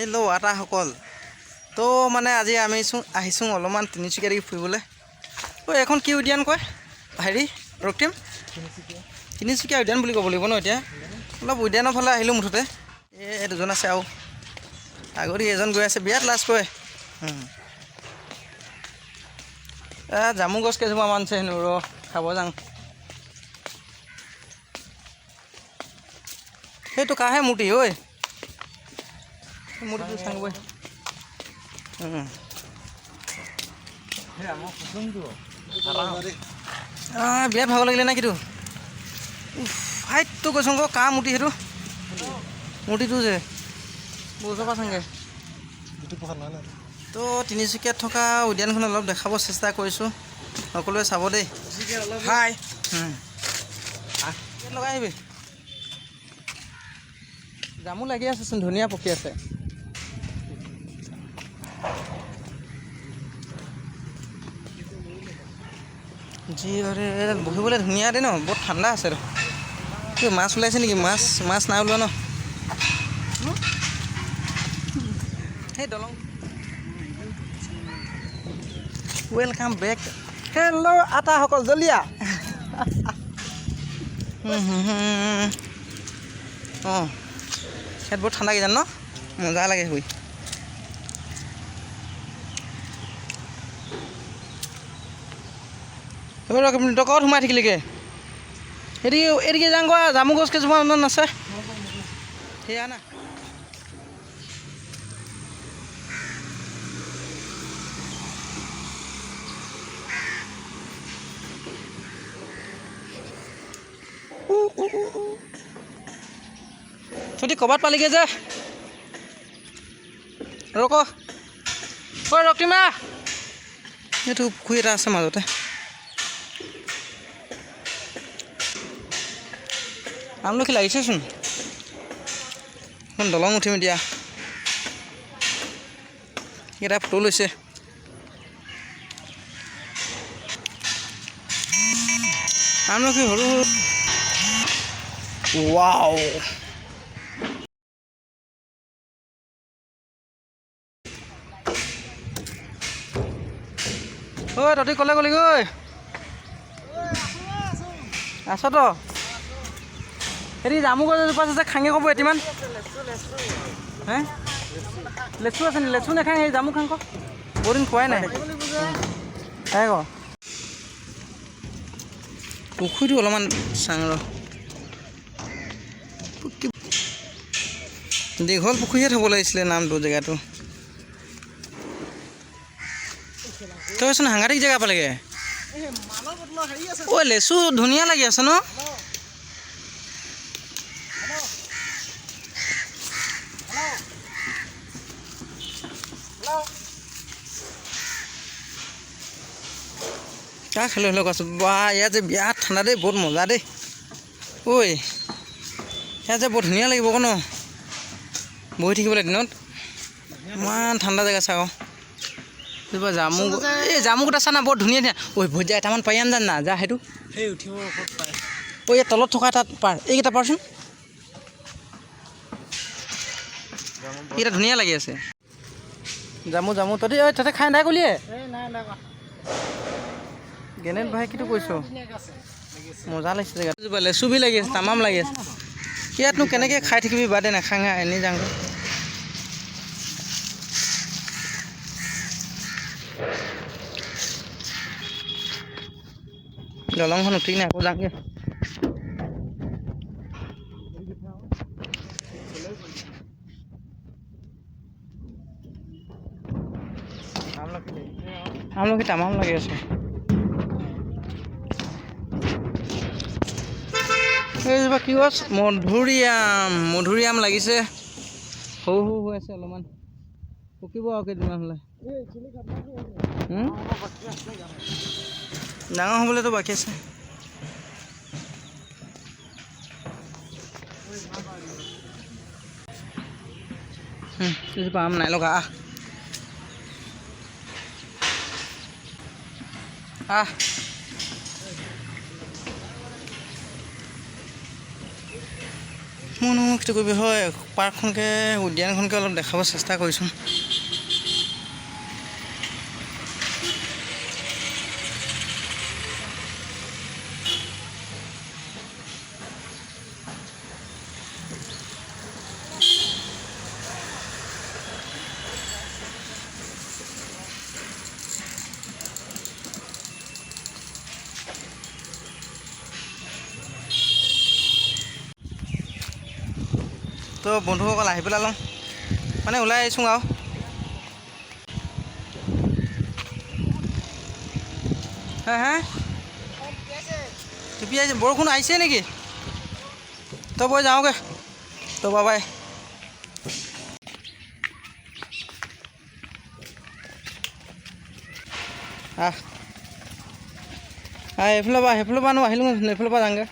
Hello' আটাসকল তো মানে আজি আমি আহিছোঁ অলপমান তিনিচুকীয়া দেখি ফুৰিবলৈ ঐ এখন কি উদ্যান কয় হেৰি ৰক্তিম তিনিচুকীয়া উদ্যান বুলি ক'ব লাগিব ন এতিয়া অলপ উদ্যানৰ ফালে আহিলোঁ মুঠতে এই দুজন আছে আৰু আগতে এজন গৈ আছে বিৰাট লাজ কৰে জামু গছ কেইজোপামান আছে হেনো ৰ খাব যাওঁ সেইটো কাহে মূৰ্তি ঐ মূৰ্তিটো চাংগৈ বিৰাট ভাগ লাগিলে নে কিটো হাইটটো কৈছোঁ আকৌ কাৰ মূৰ্তি সেইটো মূৰ্তিটো যে বৌজপা চাংগে তো তিনিচুকীয়াত থকা উদ্যানখন অলপ দেখাব চেষ্টা কৰিছোঁ সকলোৱে চাব দেই হাই লগাই আহিবি জামু লাগি আছেচোন ধুনীয়া পকি আছে যি বহিবলৈ ধুনীয়া দেই ন বহুত ঠাণ্ডা আছে আৰু মাছ ওলাইছে নেকি মাছ নাই ওলোৱা ন সেই দলং ৱেলকাম বেক হেল্ল' আটাসকল জলিয়া অঁ ইয়াত বহুত ঠাণ্ডা কিজান ন মজা লাগে শুই তই ক'ত সোমাই থাকিলিগৈ এদিকে যাওঁ কোৱা জামু গছ কেইজোপামান আছে সেয়া না তহঁতি ক'ৰবাত পালিগৈ যে ৰক ঐ ৰক্তিমা এইটো পুখুৰী এটা আছে মাজতে আমলখি লাগিছেচোন এখন দলং উঠিম এতিয়া এটা ফটো লৈছে আমলখি সৰু ৱাও ঐ তহঁতি ক'লে গ'লিগৈ আছ তো হেৰি জামু গছ এজোপা আছে খাঙে ক'ব এটিমান হে লেচু আছে নি লেচু নাখাং সেই জামু খাং ক বহুত দিন খোৱাই নাই খাই ক পুখুৰীটো অলপমান চাং ৰ দীঘল পুখুৰীহে থ'ব লাগিছিলে নামটো জেগাটো তইচোন সাংঘাতিক জেগা পালেগৈ ঐ লেচু ধুনীয়া লাগি আছে ন কাক খেলো হেলো কৈছোঁ বা ইয়াত যে বিৰাট ঠাণ্ডা দেই বহুত মজা দেই ঐ ইয়াত যে বৰ ধুনীয়া লাগিব আকৌ ন বহি থাকিবলৈ দিনত ইমান ঠাণ্ডা জেগা চা আকৌ জামু এই জামুকেইটা চা না বৰ ধুনীয়া ধুনীয়া ঐ ভোজা এটামান পাৰি আন জান না যা সেইটো সেই উঠিব ঐ ইয়াত তলত থকা তাত পাৰ এইকেইটা পাৰচোন এইকেইটা ধুনীয়া লাগি আছে জামু জামু তহঁতি ঐ তহঁতে খাই নাই কলিয়ে গেনেট ভাই কিটো কৈছ মজা লাগিছে জেগা লেচু বি লাগি আছে তামাম লাগি আছে ইয়াতনো কেনেকৈ খাই থাকিবি বাদে নাখাং এনেই যাওঁ দলংখন উঠি কিনে আকৌ যাওঁগৈ আমলখি তামাম লাগি আছে এইজোপা কি গছ মধুৰিআম লাগিছে সৰু সৰু হৈ আছে অলপমান পকিব আৰু কেইদিনমান হ'লে ডাঙৰ হ'বলৈতো বাকী আছে এইজোপা আম নাই লগা আহ মইনো সেইটো কৰিব হয় পাৰ্কখনকৈ উদ্যানখনকৈ অলপ দেখাব চেষ্টা কৰিছোঁ। তো বন্ধুসকল আহি পেলালোঁ মানে ওলাই আহিছোঁ আৰু হা টিপি আহিছে বৰষুণ আহিছে নেকি তো বৈ যাওঁগৈ তো বাবাই এইফালৰ পৰা সেইফালৰ পৰা আহিলোঁ এইফালৰ পৰা যাওঁগৈ